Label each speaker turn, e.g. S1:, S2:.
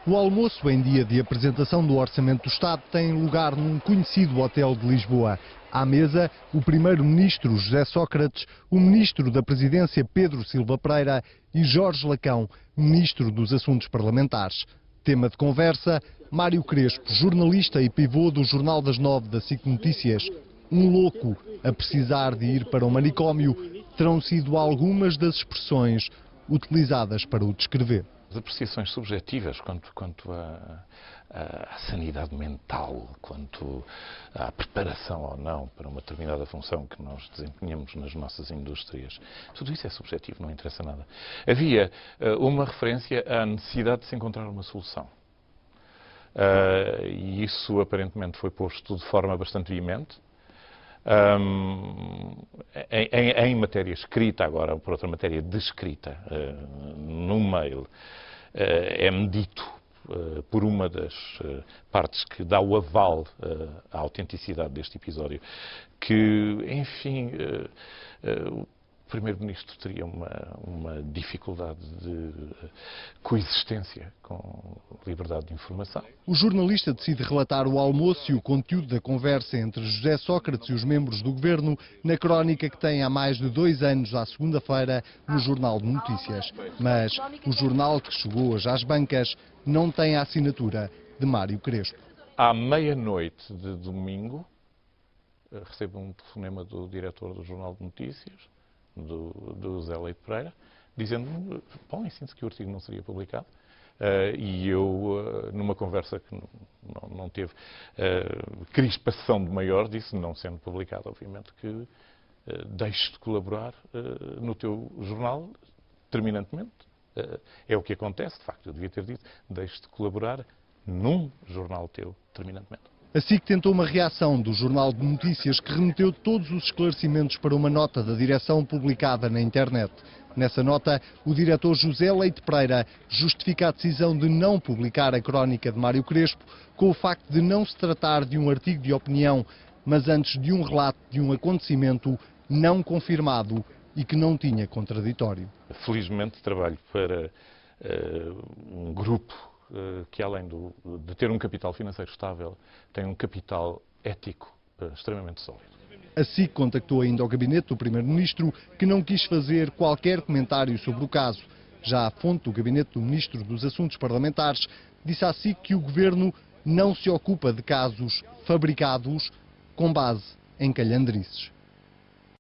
S1: O almoço em dia de apresentação do Orçamento do Estado tem lugar num conhecido hotel de Lisboa. À mesa, o primeiro-ministro José Sócrates, o ministro da Presidência Pedro Silva Pereira e Jorge Lacão, ministro dos Assuntos Parlamentares. Tema de conversa, Mário Crespo, jornalista e pivô do Jornal das 9 da SIC Notícias. Um louco a precisar de ir para o manicômio, terão sido algumas das expressões utilizadas para o descrever.
S2: As apreciações subjetivas quanto à sanidade mental, quanto à preparação ou não para uma determinada função que nós desempenhamos nas nossas indústrias, tudo isso é subjetivo, não interessa nada. Havia uma referência à necessidade de se encontrar uma solução. E isso aparentemente foi posto de forma bastante veemente. Em matéria escrita, agora por outra matéria descrita, no mail, é-me dito por uma das partes que dá o aval à autenticidade deste episódio que, enfim, o Primeiro-Ministro teria uma dificuldade de coexistência com liberdade de informação.
S1: O jornalista decide relatar o almoço e o conteúdo da conversa entre José Sócrates e os membros do governo na crónica que tem há mais de 2 anos, à segunda-feira, no Jornal de Notícias. Mas o jornal que chegou hoje às bancas não tem a assinatura de Mário Crespo.
S2: À meia-noite de domingo, recebo um telefonema do diretor do Jornal de Notícias, do Zé Leite Pereira, dizendo-me, bom, em síntese, que o artigo não seria publicado. E eu, numa conversa que não teve crispação de maior, disse, não sendo publicado, obviamente, que deixes de colaborar no teu jornal, terminantemente. É o que acontece, de facto, eu devia ter dito, deixes de colaborar num jornal teu, terminantemente.
S1: A SIC tentou uma reação do Jornal de Notícias que remeteu todos os esclarecimentos para uma nota da direção publicada na internet. Nessa nota, o diretor José Leite Pereira justifica a decisão de não publicar a crónica de Mário Crespo com o facto de não se tratar de um artigo de opinião, mas antes de um relato de um acontecimento não confirmado e que não tinha contraditório.
S2: Felizmente trabalho para um grupo que, além de ter um capital financeiro estável, tem um capital ético extremamente sólido.
S1: A SIC contactou ainda o gabinete do Primeiro-Ministro, que não quis fazer qualquer comentário sobre o caso. Já a fonte do gabinete do Ministro dos Assuntos Parlamentares disse à SIC que o Governo não se ocupa de casos fabricados com base em calhandrices.